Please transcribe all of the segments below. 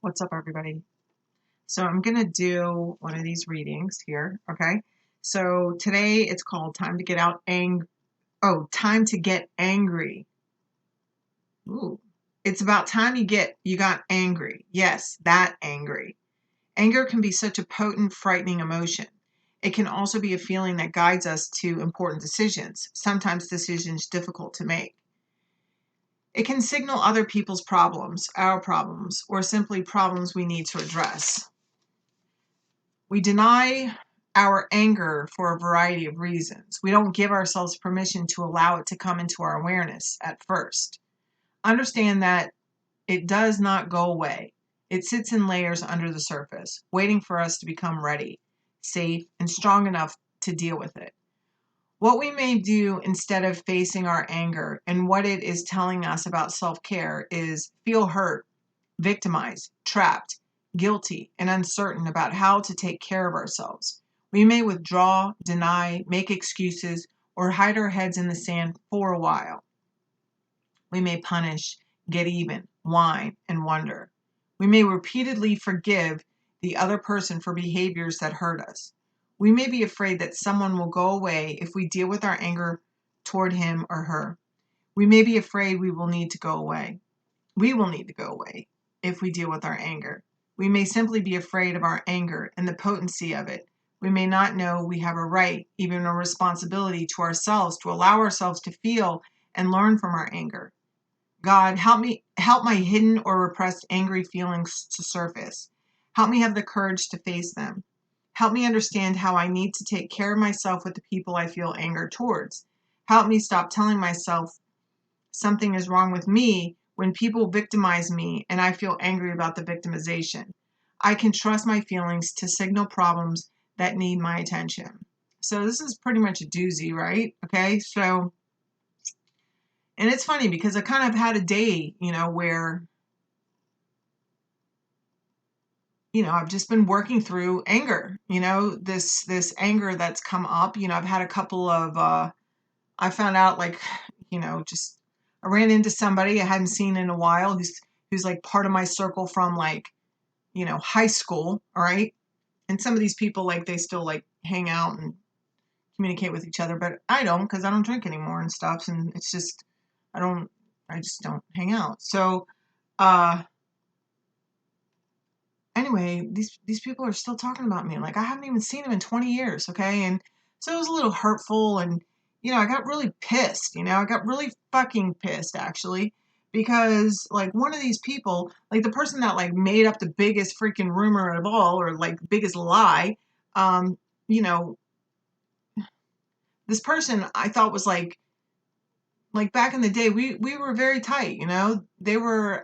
What's up, everybody? So I'm going to do one of these readings here, okay? So today it's called Time to Get Out Time to Get Angry. Ooh. It's about time you got angry. Yes, that angry. Anger can be such a potent, frightening emotion. It can also be a feeling that guides us to important decisions, sometimes decisions difficult to make. It can signal other people's problems, our problems, or simply problems we need to address. We deny our anger for a variety of reasons. We don't give ourselves permission to allow it to come into our awareness at first. Understand that it does not go away. It sits in layers under the surface, waiting for us to become ready, safe, and strong enough to deal with it. What we may do instead of facing our anger and what it is telling us about self-care is feel hurt, victimized, trapped, guilty, and uncertain about how to take care of ourselves. We may withdraw, deny, make excuses, or hide our heads in the sand for a while. We may punish, get even, whine, and wonder. We may repeatedly forgive the other person for behaviors that hurt us. We may be afraid that someone will go away if we deal with our anger toward him or her. We may be afraid we will need to go away. We will need to go away if we deal with our anger. We may simply be afraid of our anger and the potency of it. We may not know we have a right, even a responsibility to ourselves to allow ourselves to feel and learn from our anger. God, help my hidden or repressed angry feelings to surface. Help me have the courage to face them. Help me understand how I need to take care of myself with the people I feel anger towards. Help me stop telling myself something is wrong with me when people victimize me and I feel angry about the victimization. I can trust my feelings to signal problems that need my attention. So this is pretty much a doozy, right? Okay, so, and it's funny because I kind of had a day, where, I've just been working through anger, this anger that's come up. I've had a couple of, I found out like, just I ran into somebody I hadn't seen in a while who's like part of my circle from like, high school, all right? And some of these people like they still like hang out and communicate with each other, but I don't because I don't drink anymore and stuff and it's just I don't I just don't hang out. So, uh anyway, these people are still talking about me. Like I haven't even seen them in 20 years, okay? And so it was a little hurtful and I got really pissed, I got really fucking pissed actually because like one of these people, like the person that like made up the biggest freaking rumor of all or like biggest lie, um, you know, this person I thought was like back in the day we were very tight, They were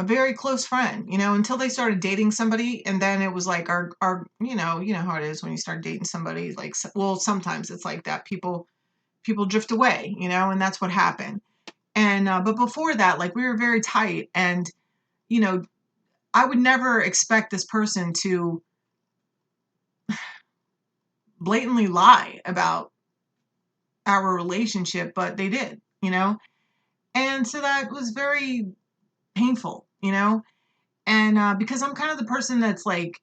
a very close friend, until they started dating somebody, and then it was like our you know how it is when you start dating somebody, like, well, sometimes it's like that. People drift away, and that's what happened. And but before that, like we were very tight, and you know, I would never expect this person to blatantly lie about our relationship, but they did, and so that was very painful, and because I'm kind of the person that's like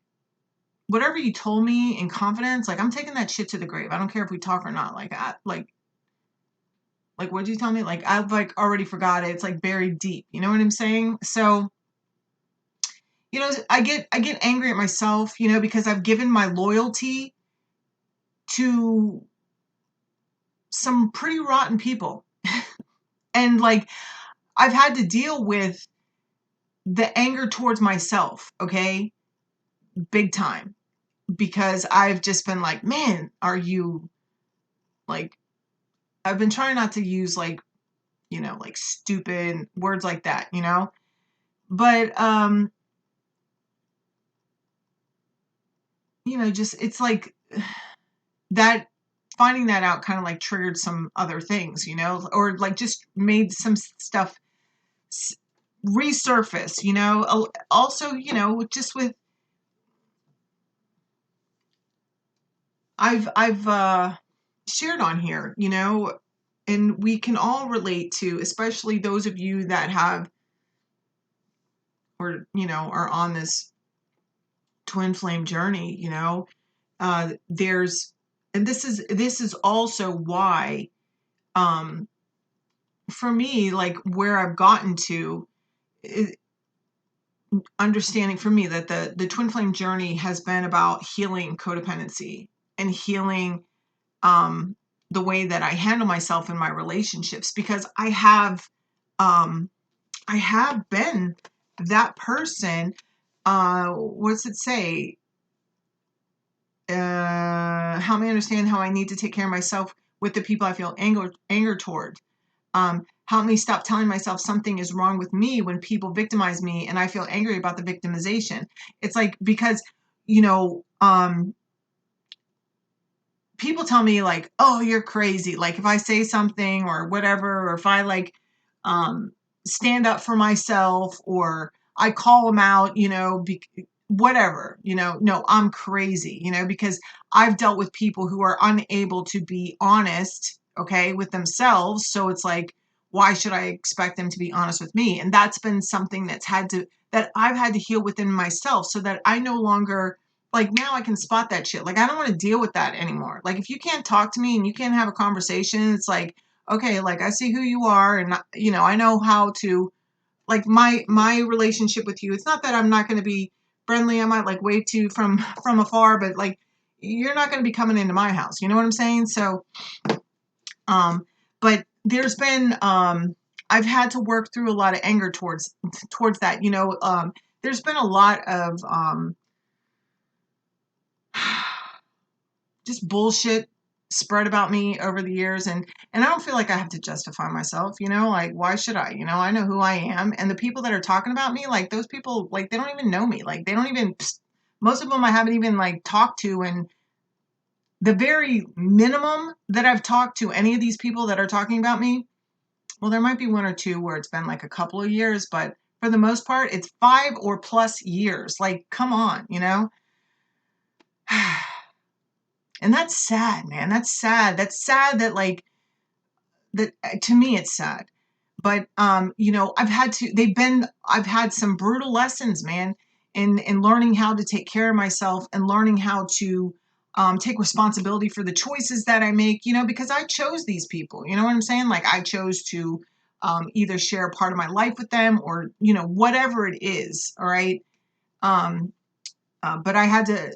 whatever you told me in confidence, like I'm taking that shit to the grave. I don't care if we talk or not. Like what did you tell me? Like I've like already forgot it. It's like buried deep. You know what I'm saying? So, I get angry at myself, because I've given my loyalty to some pretty rotten people. And like I've had to deal with the anger towards myself, okay? Big time. Because I've just been like, man, are you like I've been trying not to use like stupid words like that, But just it's like that finding that out kind of like triggered some other things, or like just made some stuff resurface, Also, just with I've shared on here, and we can all relate to, especially those of you that have or, are on this twin flame journey, there's, and this is also why, um, for me, like where I've gotten to, understanding for me that the twin flame journey has been about healing codependency and healing, um, the way that I handle myself in my relationships, because um, I have been that person. What's it say? Help me understand how I need to take care of myself with the people I feel anger toward. Help me stop telling myself something is wrong with me when people victimize me and I feel angry about the victimization. It's like, because, you know, um, people tell me like, oh, you're crazy. Like if I say something or whatever, or if I like, um, stand up for myself, or I call them out, whatever, no, I'm crazy, because I've dealt with people who are unable to be honest, okay, with themselves. So it's like, why should I expect them to be honest with me? And that's been something that I've had to heal within myself, so that I no longer, like, now I can spot that shit. Like, I don't want to deal with that anymore. Like, if you can't talk to me and you can't have a conversation, it's like, okay, like I see who you are, and I know how to, like, my relationship with you. It's not that I'm not going to be friendly. I might like wave to you from afar, but like, you're not going to be coming into my house. You know what I'm saying? So, um, but there's been, I've had to work through a lot of anger towards that. There's been a lot of, just bullshit spread about me over the years, and I don't feel like I have to justify myself, like, why should I? I know who I am, and the people that are talking about me, like, those people, like, they don't even know me. Like, they don't even, most of them I haven't even like talked to, and the very minimum that I've talked to any of these people that are talking about me, well, there might be one or two where it's been like a couple of years, but for the most part it's 5 or plus years. Like, come on, and that's sad, man. That's sad that, like, that, to me it's sad. But I've had some brutal lessons, man, in learning how to take care of myself, and learning how to, take responsibility for the choices that I make, because I chose these people. You know what I'm saying? Like, I chose to, either share a part of my life with them, or whatever it is. All right. um, but I had to,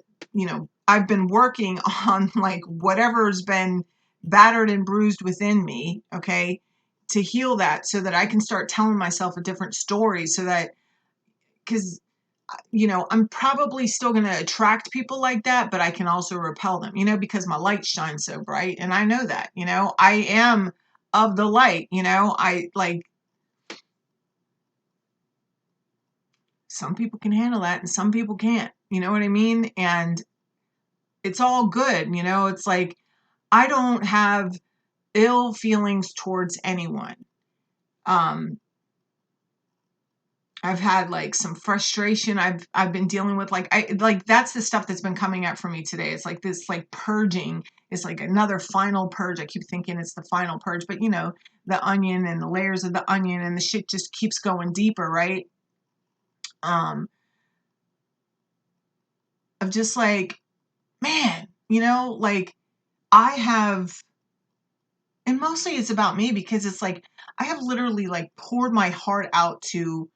I've been working on, like, whatever's been battered and bruised within me, okay, to heal that, so that I can start telling myself a different story, so that, because, I'm probably still going to attract people like that, but I can also repel them, because my light shines so bright. And I know that, I am of the light, I like, some people can handle that and some people can't, you know what I mean? And it's all good. It's like, I don't have ill feelings towards anyone. Um, I've had like some frustration. I've been dealing with, like, I like, that's the stuff that's been coming up for me today. It's like this, like, purging. It's like another final purge. I keep thinking it's the final purge, but the onion and the layers of the onion, and the shit just keeps going deeper, right? Um, of just like, man, like, I have, and mostly it's about me, because it's like, I have literally like poured my heart out to,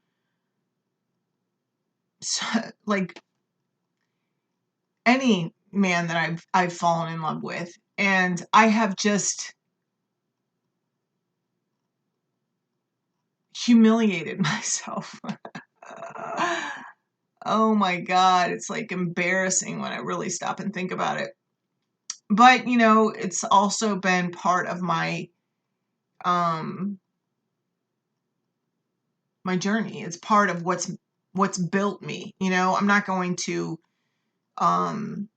like, any man that I've fallen in love with, and I have just humiliated myself. Oh my god, it's like embarrassing when I really stop and think about it. But it's also been part of um my journey. It's part of what's built me. I'm not going to, um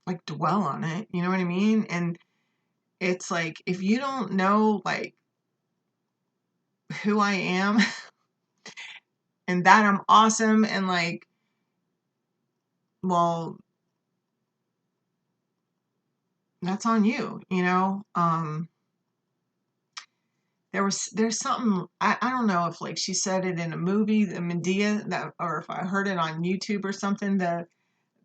like, dwell on it. You know what I mean? And it's like, if you don't know, like, who I am, and that I'm awesome, and like, well, that's on you, you know? There's something, I don't know if like she said it in a movie, the Medea, that, or if I heard it on YouTube or something, the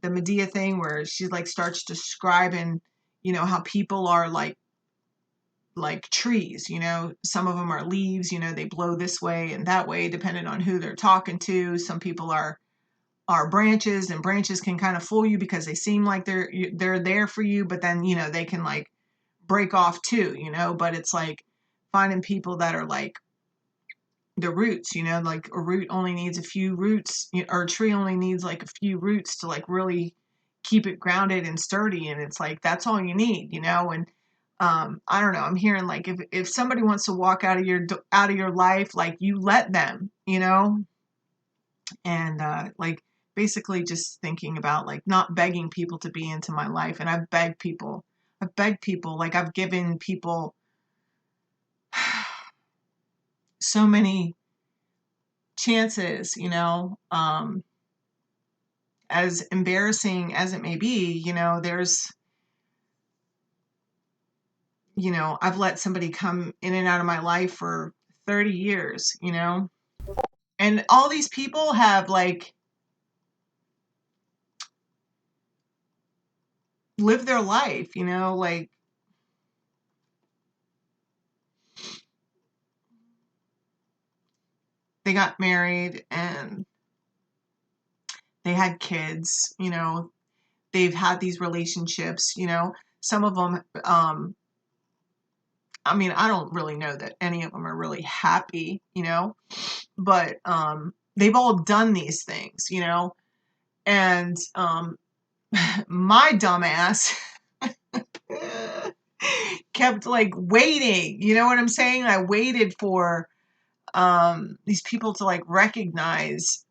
Medea thing where she like starts describing, you know, how people are like trees, you know, some of them are leaves, you know, they blow this way and that way depending on who they're talking to. Some people are branches, and branches can kind of fool you because they seem like they're there for you, but then, you know, they can like break off too, you know, but it's like finding people that are like the roots, you know, like a root only needs a few roots, or a tree only needs like a few roots to like really keep it grounded and sturdy. And it's like, that's all you need, you know? And I don't know, I'm hearing like, if somebody wants to walk out of your life, like you let them, you know? And like basically just thinking about like not begging people to be into my life. And I've begged people, like I've given people so many chances, you know, as embarrassing as it may be, you know, I've let somebody come in and out of my life for 30 years, you know, and all these people have like lived their life, you know, like they got married and they had kids, you know, they've had these relationships, you know, some of them, I mean, I don't really know that any of them are really happy, you know, but they've all done these things, you know, and my dumbass kept like waiting, you know what I'm saying? I waited for these people to like recognize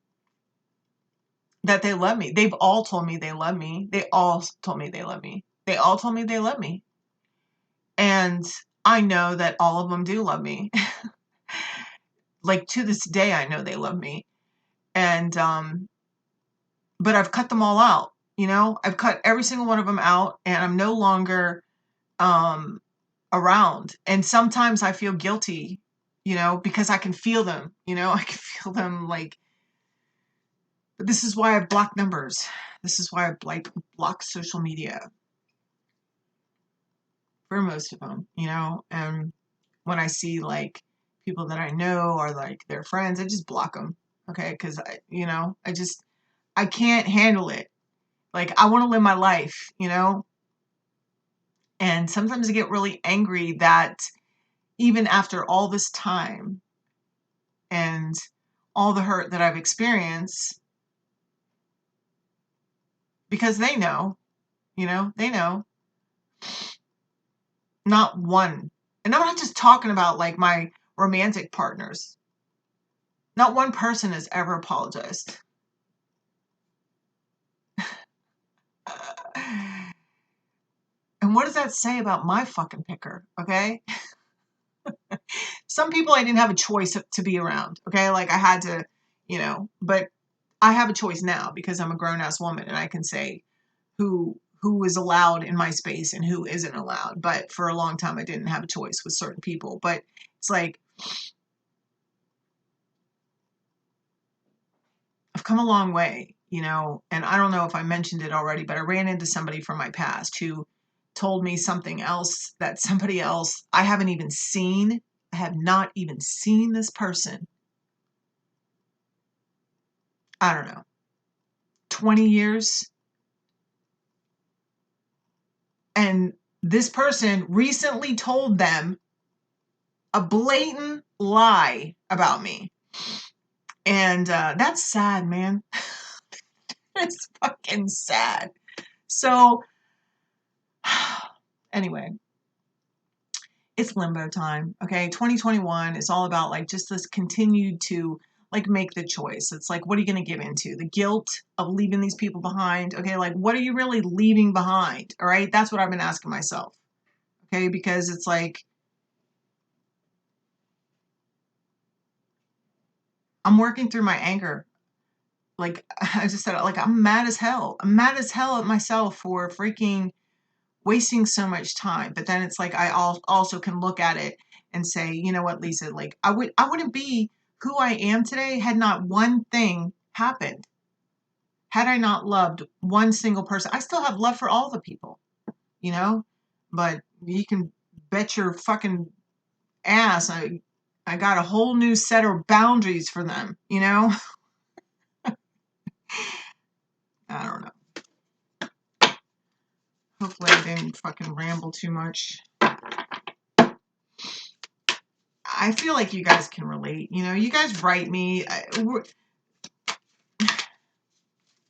that they love me. They've all told me they love me. They all told me they love me. They all told me they love me. And I know that all of them do love me. Like to this day, I know they love me. And, but I've cut them all out, you know, I've cut every single one of them out, and I'm no longer, um, around. And sometimes I feel guilty, you know, because I can feel them, you know, I can feel them like, but this is why I block numbers. This is why I block social media for most of them, you know, and when I see like people that I know or like their friends, I just block them. Okay. Cause you know, I can't handle it. Like I want to live my life, you know, and sometimes I get really angry that even after all this time and all the hurt that I've experienced, because they know, you know, they know, not one. And I'm not just talking about like my romantic partners. Not one person has ever apologized. And what does that say about my fucking picker? Okay. Some people I didn't have a choice to be around. Okay. Like I had to, you know, but I have a choice now because I'm a grown ass woman and I can say who is allowed in my space and who isn't allowed. But for a long time, I didn't have a choice with certain people. But it's like, I've come a long way, you know, and I don't know if I mentioned it already, but I ran into somebody from my past who told me something else that somebody else I haven't even seen. I have not even seen this person. I don't know, 20 years. And this person recently told them a blatant lie about me. And that's sad, man. It's fucking sad. So, anyway, it's limbo time. Okay. 2021 is all about like just this continued to like make the choice. It's like, what are you going to give into? The guilt of leaving these people behind. Okay. Like, what are you really leaving behind? All right. That's what I've been asking myself. Okay. Because it's like, I'm working through my anger. Like I just said, like, I'm mad as hell. I'm mad as hell at myself for freaking wasting so much time. But then it's like I also can look at it and say, you know what, Lisa, like I wouldn't be who I am today had not one thing happened. Had I not loved one single person. I still have love for all the people, you know, but you can bet your fucking ass I got a whole new set of boundaries for them, you know? I don't know. Hopefully I didn't fucking ramble too much. I feel like you guys can relate. You know, you guys write me.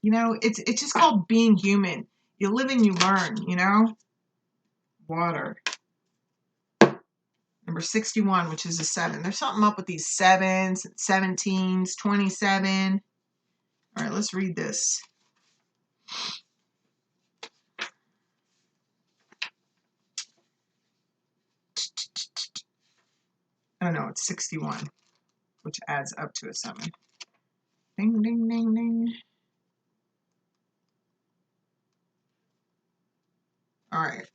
You know, it's just called being human. You live and you learn, you know? Water. Number 61, which is a 7. There's something up with these 7s, 17s, 27. All right, let's read this. Oh no, it's 61, which adds up to a 7. Ding, ding, ding, ding. All right.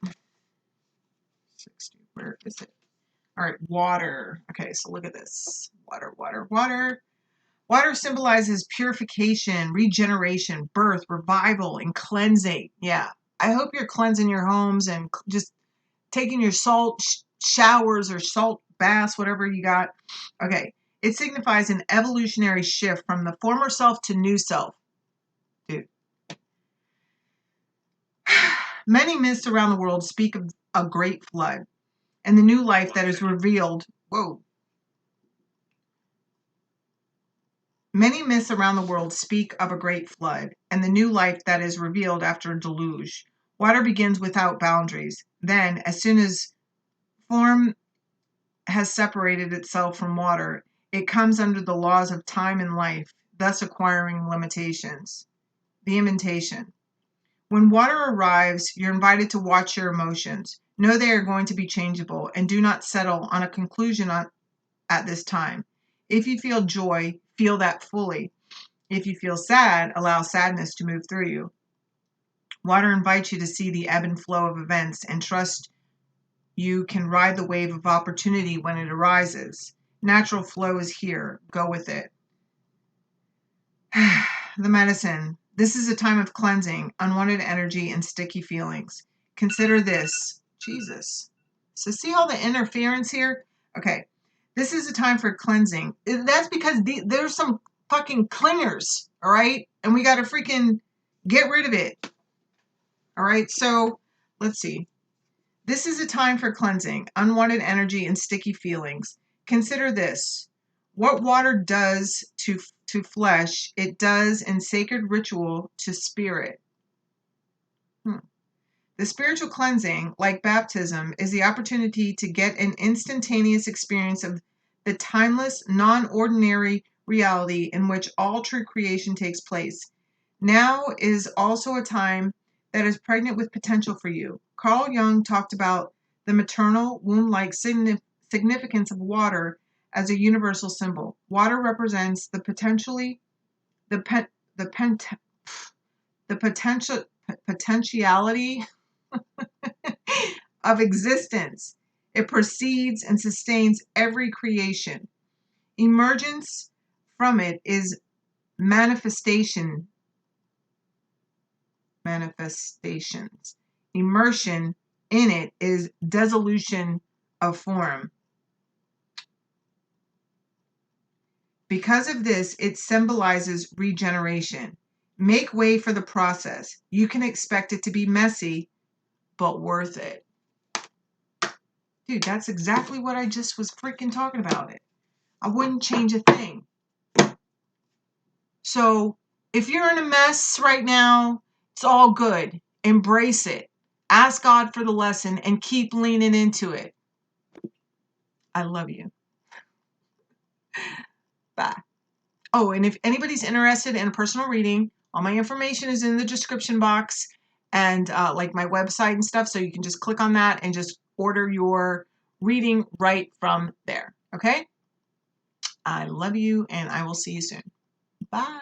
60, where is it? All right, water. Okay, so look at this. Water, water, water. Water symbolizes purification, regeneration, birth, revival, and cleansing. Yeah, I hope you're cleansing your homes and just taking your salt showers or salt baths, whatever you got. Okay, it signifies an evolutionary shift from the former self to new self. Dude. Many myths around the world speak of a great flood and the new life that is revealed. Whoa. Many myths around the world speak of a great flood and the new life that is revealed after a deluge. Water begins without boundaries. Then, as soon as form has separated itself from water, it comes under the laws of time and life, thus acquiring limitations. The invitation. When water arrives, you're invited to watch your emotions. Know they are going to be changeable and do not settle on a conclusion at this time. If you feel joy, feel that fully. If you feel sad, allow sadness to move through you. Water invites you to see the ebb and flow of events and trust you can ride the wave of opportunity when it arises. Natural flow is here. Go with it. The medicine. This is a time of cleansing, unwanted energy, and sticky feelings. Consider this. Jesus. So see all the interference here? Okay. This is a time for cleansing. That's because there's some fucking clingers, all right? And we got to freaking get rid of it. All right? So let's see. This is a time for cleansing, unwanted energy, and sticky feelings. Consider this. What water does to flesh, it does in sacred ritual to spirit. The spiritual cleansing, like baptism, is the opportunity to get an instantaneous experience of the timeless, non-ordinary reality in which all true creation takes place. Now is also a time that is pregnant with potential for you. Carl Jung talked about the maternal, womb-like significance of water as a universal symbol. Water represents the potentiality of existence. It precedes and sustains every creation. Emergence from it is manifestations. Immersion in it is dissolution of form. Because of this, it symbolizes regeneration. Make way for the process. You can expect it to be messy, but worth it. Dude, that's exactly what I just was freaking talking about. I wouldn't change a thing. So if you're in a mess right now, it's all good. Embrace it. Ask God for the lesson and keep leaning into it. I love you. Bye. Oh, and if anybody's interested in a personal reading, all my information is in the description box and like my website and stuff. So you can just click on that and just order your reading right from there. Okay? I love you and I will see you soon. Bye.